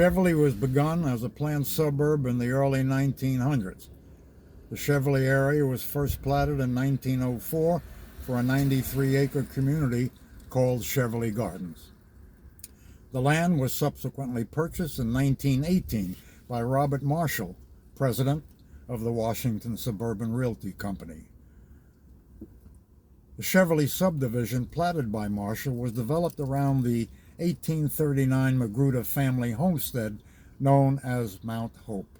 Cheverly was begun as a planned suburb in the early 1900s. The Cheverly area was first platted in 1904 for a 93-acre community called Cheverly Gardens. The land was subsequently purchased in 1918 by Robert Marshall, president of the Washington Suburban Realty Company. The Cheverly subdivision platted by Marshall was developed around the 1839 Magruder family homestead known as Mount Hope.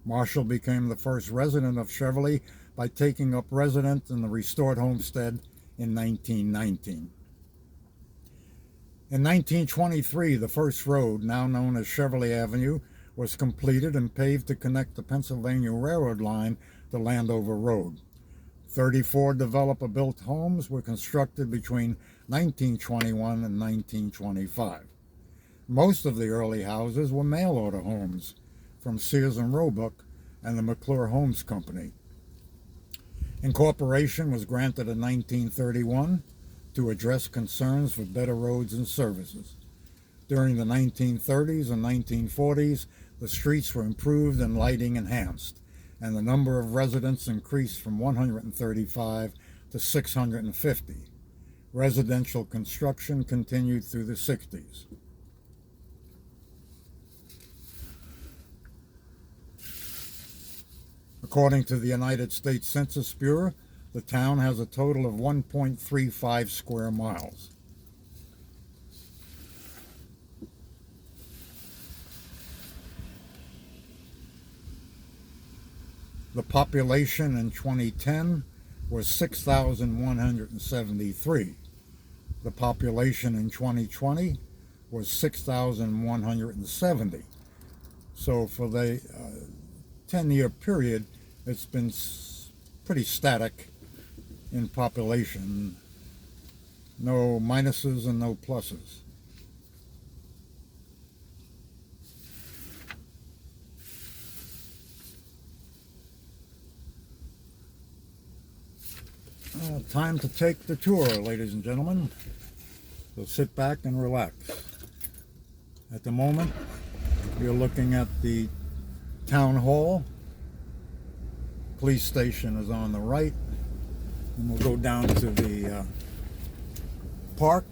Marshall became the first resident of Cheverly by taking up residence in the restored homestead in 1919. In 1923, the first road, now known as Cheverly Avenue, was completed and paved to connect the Pennsylvania Railroad line to Landover Road. 34 developer-built homes were constructed between 1921 and 1925. Most of the early houses were mail-order homes from Sears and Roebuck and the McClure Homes Company. Incorporation was granted in 1931 to address concerns for better roads and services. During the 1930s and 1940s, the streets were improved and lighting enhanced, and the number of residents increased from 135 to 650. Residential construction continued through the 60s. According to the United States Census Bureau, the town has a total of 1.35 square miles. The population in 2010 was 6,173. The population in 2020 was 6,170. So for the 10-year period, it's been pretty static in population. No minuses and no pluses. Time to take the tour, ladies and gentlemen. So sit back and relax. At the moment, you're looking at the town hall. Police station is on the right. And we'll go down to the park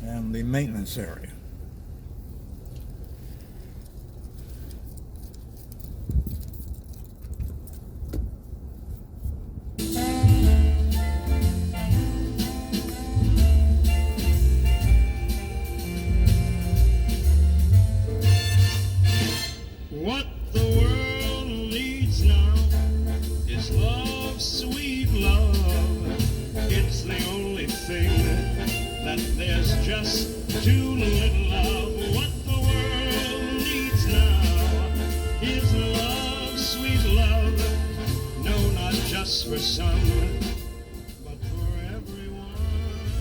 and the maintenance area.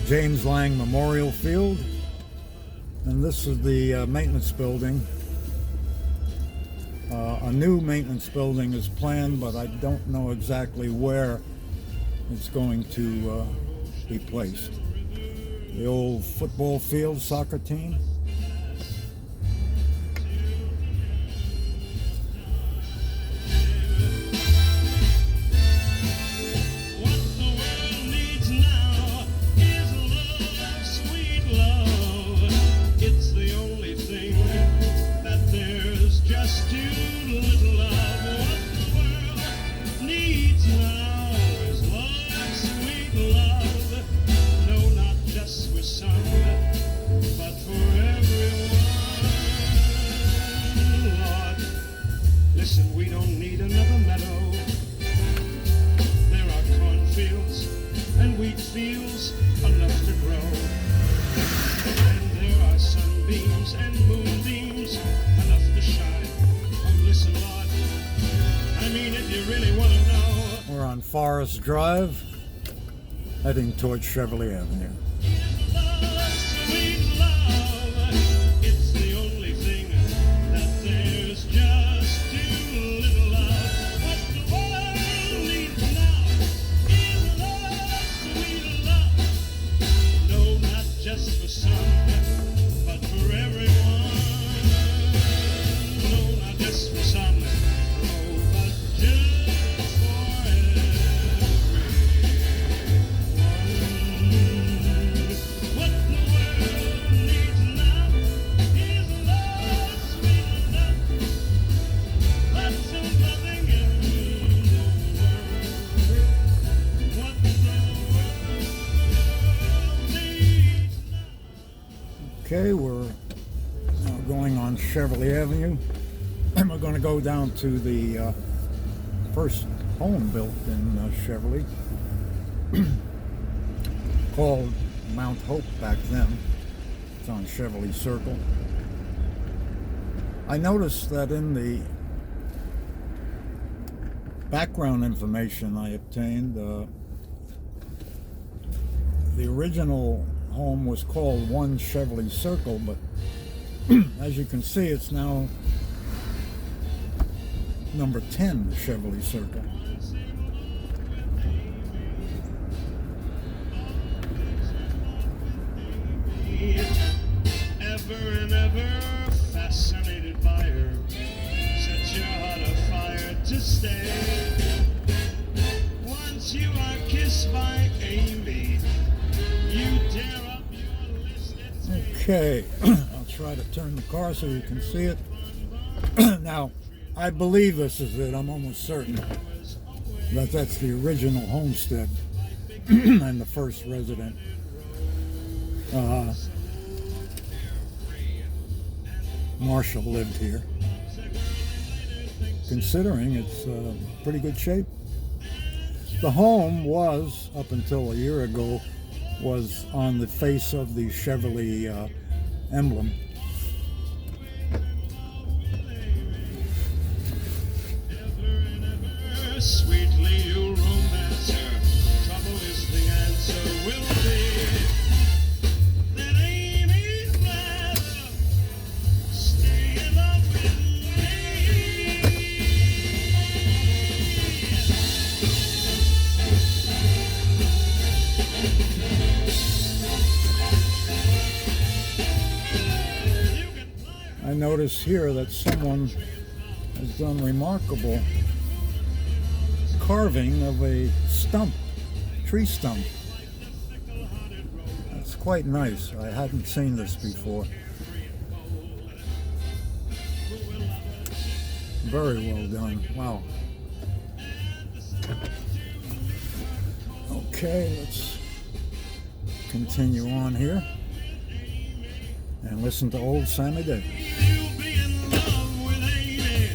James Lang Memorial Field, and this is the maintenance building. A new maintenance building is planned, but I don't know exactly where it's going to be placed. The old football field, soccer team. We're on Forest Drive, heading towards Cheverly Avenue. Just for some, but for everyone. we're now going on Cheverly Avenue, and we're going to go down to the first home built in Cheverly, called Mount Hope back then. It's on Cheverly Circle. I noticed that in the background information I obtained, the original home was called 1 Cheverly Circle, but as you can see, it's now number 10 Cheverly Circle. Ever and ever fascinated by her, set your heart afire to stay. Once you are kissed by Amy, you tear up your listed. Okay, I'll try to turn the car so you can see it. Now, I believe this is it. I'm almost certain that that's the original homestead and the first resident. Marshall lived here. Considering it's pretty good shape. The home was, up until a year ago, was on the face of the Cheverly emblem. Sweetly you romance her. Trouble is the answer will be that Amy's rather stay in love with me. I notice here that someone has done remarkable carving of a stump, tree stump. That's quite nice. I hadn't seen this before. Very well done. Wow. Okay, let's continue on here and listen to old Sammy Davis. You'll be in love with Amy.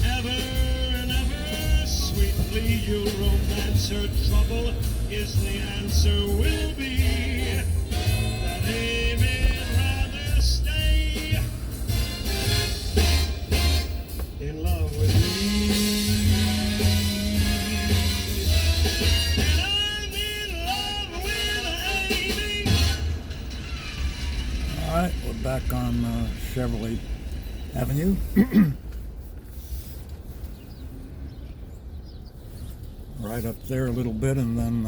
Ever and ever sweetly you'll romance her. Trouble is the answer will be that Amy'd rather stay in love with me. And I'm in love with Amy. All right, we're back on Cheverly Avenue. Right up there a little bit, and then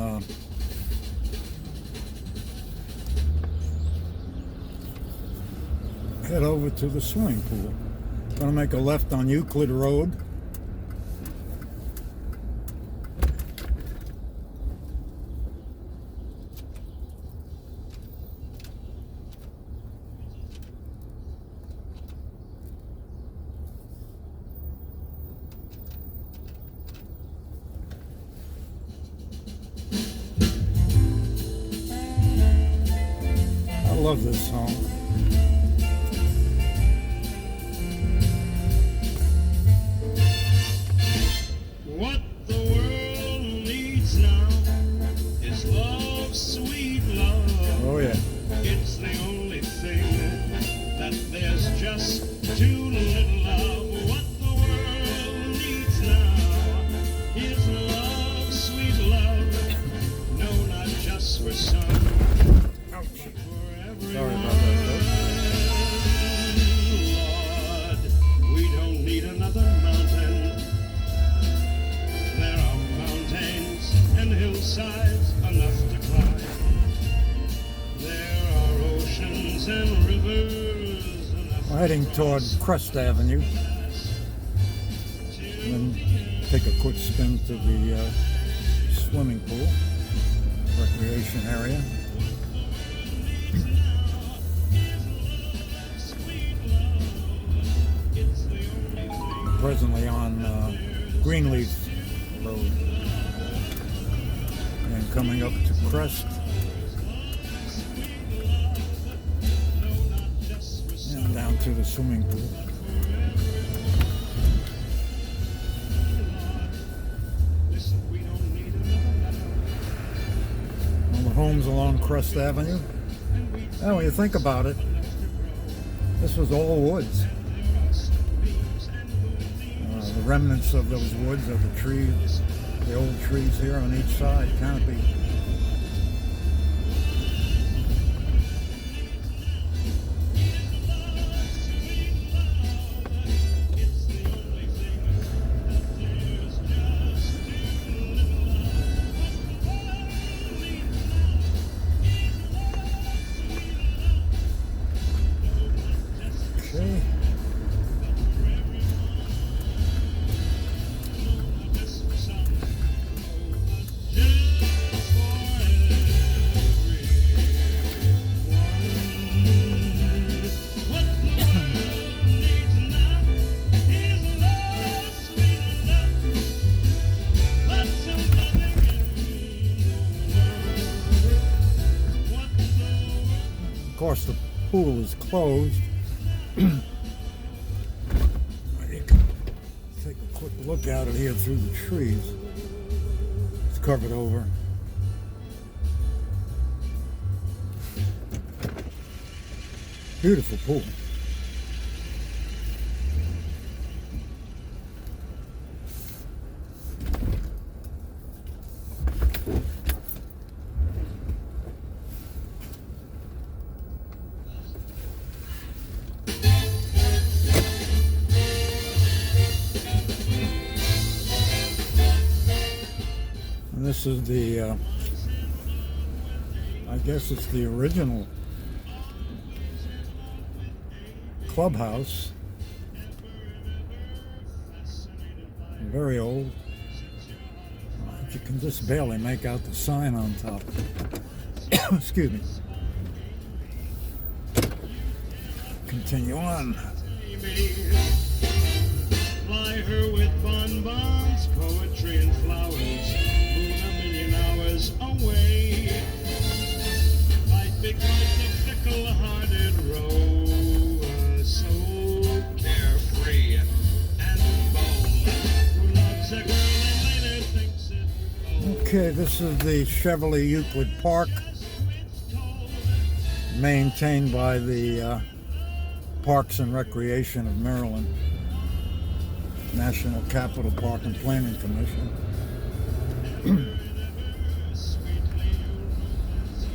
head over to the swimming pool. Gonna make a left on Euclid Road. I love this song. What the world needs now is love, sweet love. Oh yeah. It's the only thing that there's just too little of. What the world needs now is love, sweet love. No, not just for some, Ouch. but for everyone. Sorry about that, Lord, we don't need another mountain. There are mountains and hillsides enough to climb. There are oceans and rivers enough. We're heading toward Crest Avenue. Then take a quick spin to the swimming pool, recreation area. Presently on Greenleaf Road. And coming up to Crest. into the swimming pool. All the homes along Crest Avenue. Now, when you think about it, this was all woods. The remnants of those woods are the trees, the old trees here on each side, canopy. Okay. Of course, the pool is closed. You can take a quick look out at here through the trees. It's covered over. Beautiful pool. And this is the, I guess it's the original clubhouse. Very old. You can just barely make out the sign on top. Excuse me. Continue on. Fly her with bonbons, poetry and flowers, moon a million hours away. Fight because the fickle-hearted rover, so carefree and bold, who loves a girl and later thinks it old. Okay, this is the Cheverly Euclid Park, maintained by the Parks and Recreation of Maryland, National Capital Park and Planning Commission.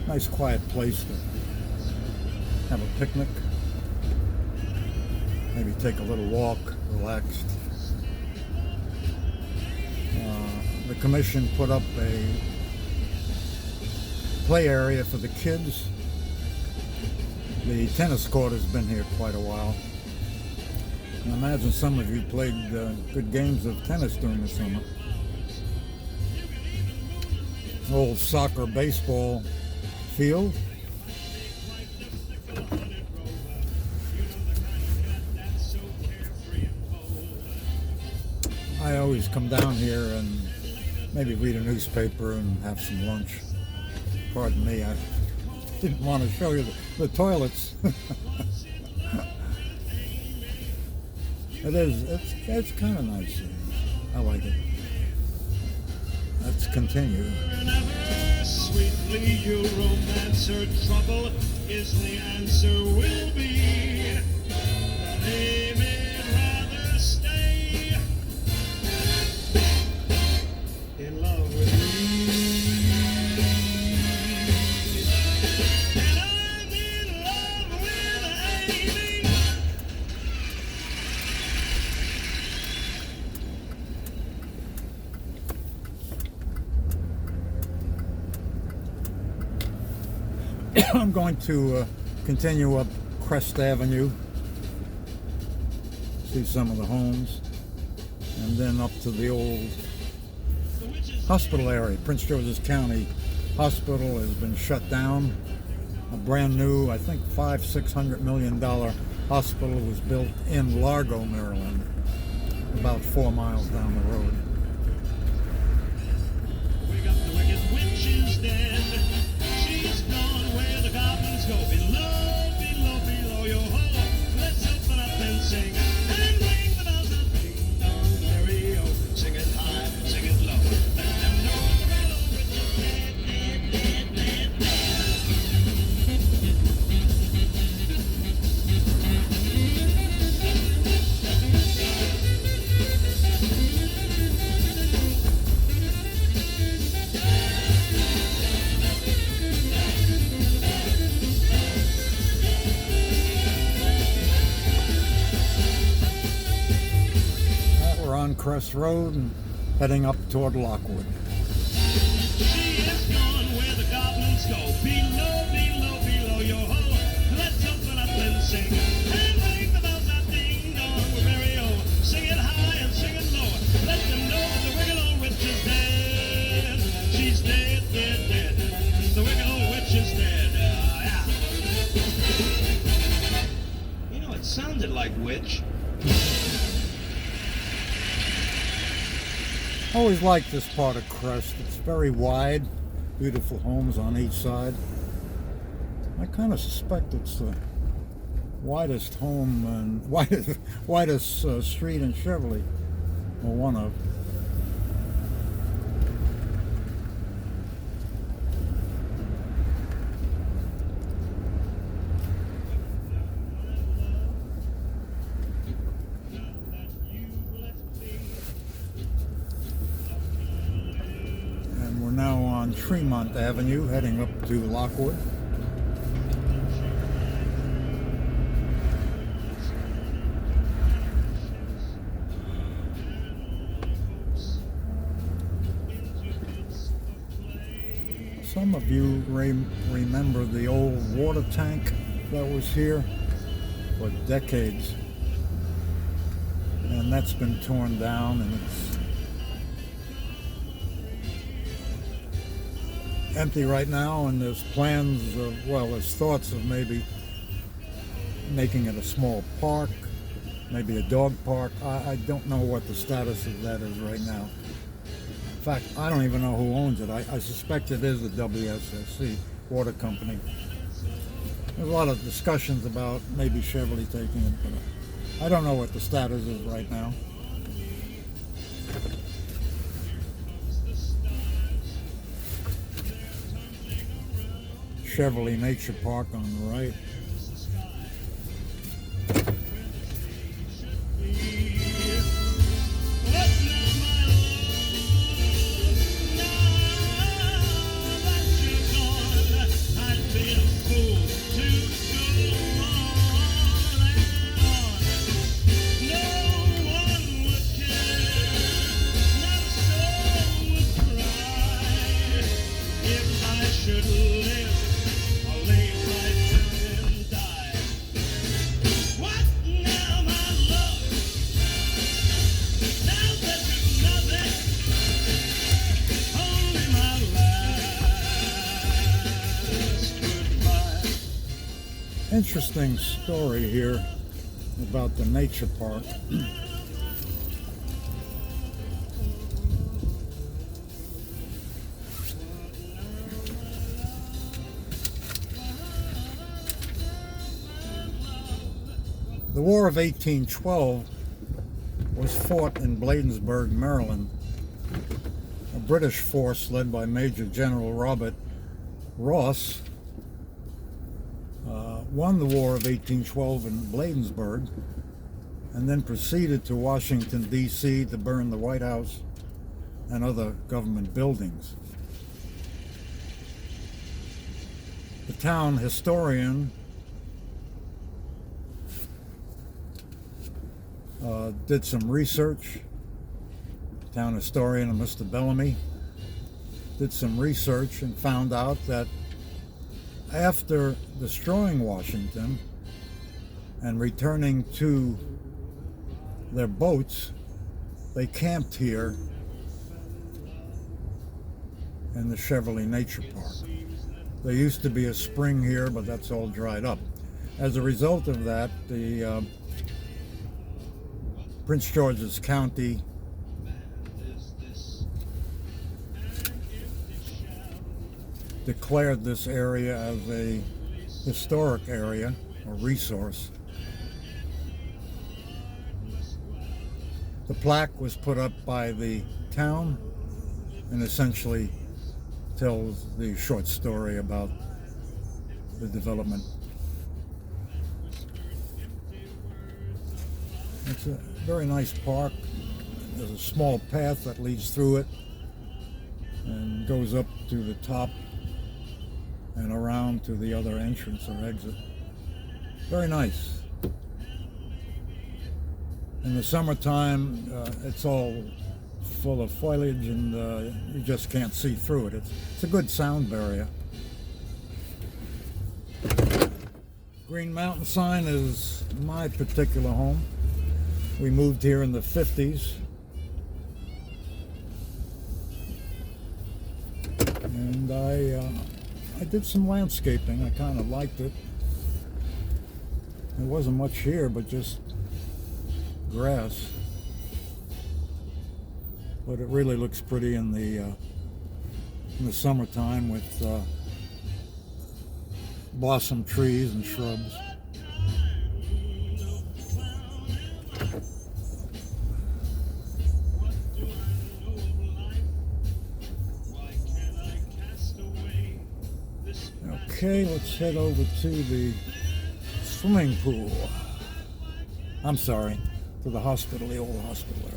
Nice quiet place to have a picnic, maybe take a little walk, relaxed. The commission put up a play area for the kids. The tennis court has been here quite a while. And I imagine some of you played good games of tennis during the summer. Old soccer, baseball field. I always come down here and maybe read a newspaper and have some lunch. Pardon me, I didn't want to show you the toilets. It's kind of nice. I like it. Let's continue. Sweetly you romance her, trouble is the answer will be. They may rather stay in love with me. And I'm in love with Amy. I'm going to continue up Crest Avenue, see some of the homes, and then up to the old hospital area. Prince George's County Hospital has been shut down. A brand new, I think $500-600 million hospital was built in Largo, Maryland, about 4 miles down the road. We got the wicked witches dead. She's gone where the goblins go. Below, below, below your hole. Let's hope Crest Road and heading up toward Lockwood. She is gone where the goblins go. Below, below, below your hole. Let's open up and sing. And ring the bells that ding dong. We're very old. Sing it high and sing it low. Let them know that the wicked old witch is dead. She's dead, dead, dead. The wicked old witch is dead. Yeah. You know, it sounded like witch. I always liked this part of Crest. It's very wide, beautiful homes on each side. I kind of suspect it's the widest home and widest street in Cheverly, or one of. We're now on Tremont Avenue, heading up to Lockwood. Some of you remember the old water tank that was here for decades, and that's been torn down, and it's empty right now, and there's plans of, well, there's thoughts of maybe making it a small park, maybe a dog park. I don't know what the status of that is right now. In fact, I don't even know who owns it. I suspect it is the WSSC Water Company. There's a lot of discussions about maybe Cheverly taking it, but I don't know what the status is right now. Cheverly Nature Park on the right. Interesting story here about the nature park. The War of 1812 was fought in Bladensburg, Maryland. A British force led by Major General Robert Ross won the War of 1812 in Bladensburg, and then proceeded to Washington, D.C. to burn the White House and other government buildings. The town historian did some research. Town historian, Mr. Bellamy, did some research and found out that after destroying Washington and returning to their boats, they camped here in the Cheverly Nature Park. There used to be a spring here, but that's all dried up. As a result of that, the Prince George's County declared this area as a historic area or resource. The plaque was put up by the town and essentially tells the short story about the development. It's a very nice park. There's a small path that leads through it and goes up to the top and around to the other entrance or exit. Very nice. In the summertime, it's all full of foliage and you just can't see through it. It's a good sound barrier. Green Mountain sign is my particular home. We moved here in the 50s. And I did some landscaping. I kind of liked it. There wasn't much here, but just grass. But it really looks pretty in the summertime with blossom trees and shrubs. Okay, let's head over to the swimming pool. I'm sorry, to the hospital, the old hospital area.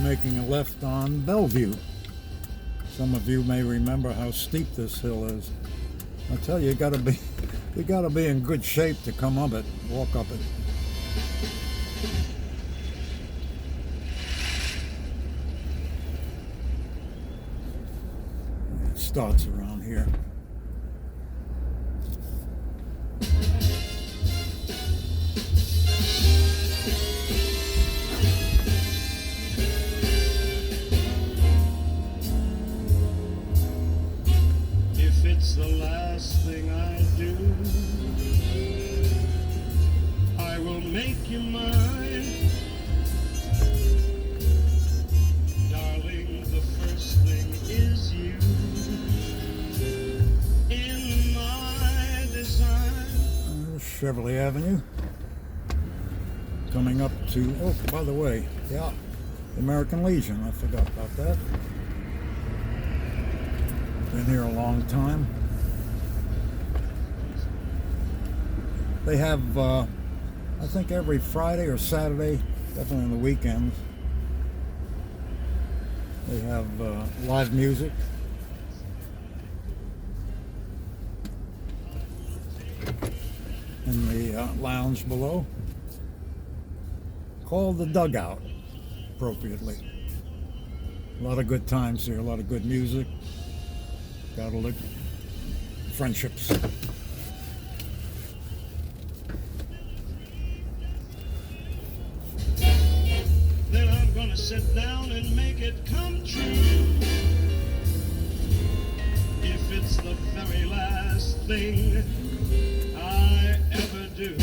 Making a left on Bellevue. Some of you may remember how steep this hill is. I tell you, you gotta be in good shape to come up it, walk up it. It starts around here. It's the last thing I do. I will make you mine. Darling, the first thing is you. In my design. Cheverly Avenue. Coming up to, oh, by the way, yeah, the American Legion. I forgot about that. Been here a long time. They have, I think every Friday or Saturday, definitely on the weekends, they have live music. In the lounge below, called the Dugout, appropriately. A lot of good times here, a lot of good music. Gotta look, friendships. Then I'm gonna sit down and make it come true. If it's the very last thing I ever do.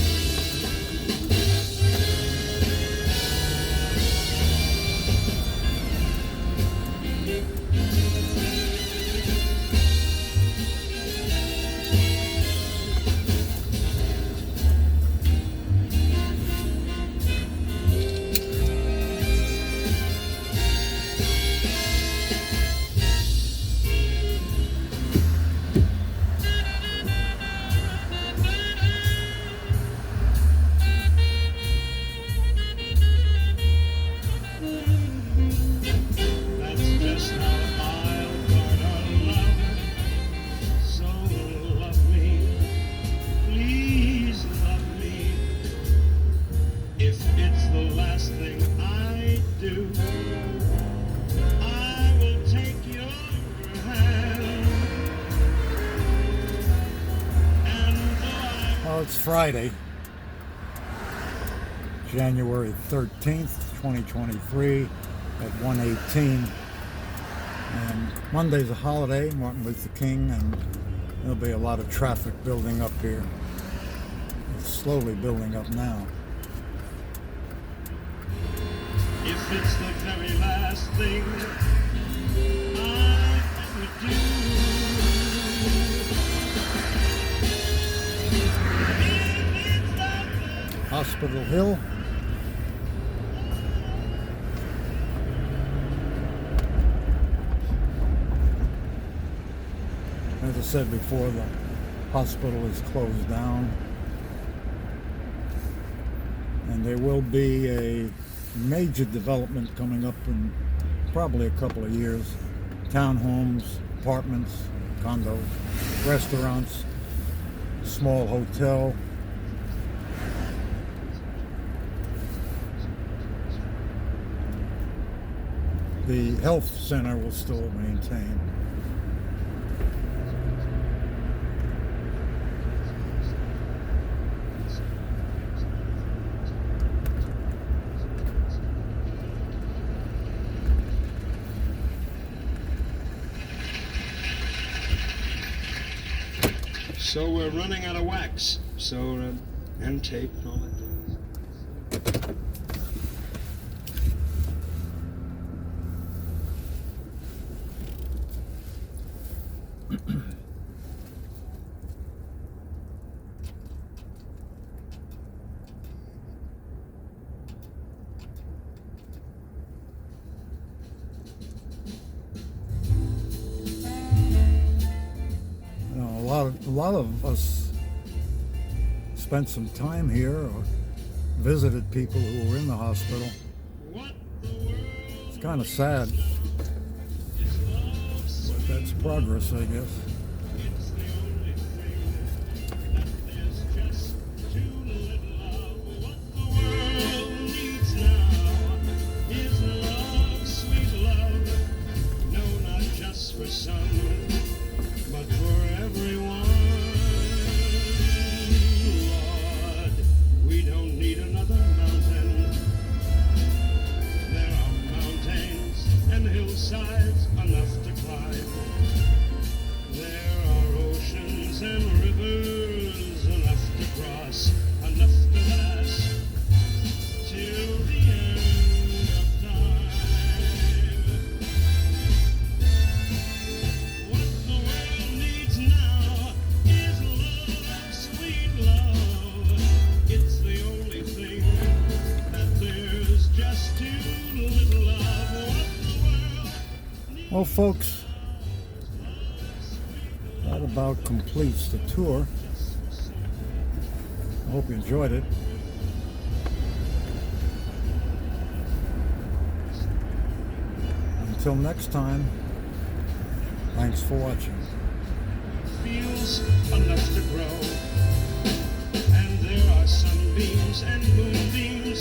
It's Friday, January 13th, 2023 at 1:18. And Monday's a holiday, Martin Luther King, and there'll be a lot of traffic building up here. It's slowly building up now. If it's the very last thing I ever do. Hospital Hill. As I said before, the hospital is closed down. And there will be a major development coming up in probably a couple of years. Townhomes, apartments, condos, restaurants, small hotel. The health center will still maintain. So we're running out of wax. And tape and all that. A lot of us spent some time here or visited people who were in the hospital. It's kind of sad, but that's progress, I guess. For some, but for everyone, Lord, we don't need another mountain. There are mountains and hillsides enough to climb. There are oceans and rivers enough to cross, enough to last till the end of time. Well, folks, that about completes the tour. I hope you enjoyed it. Until next time, thanks for watching. Feels enough to grow, and there are sunbeams and moonbeams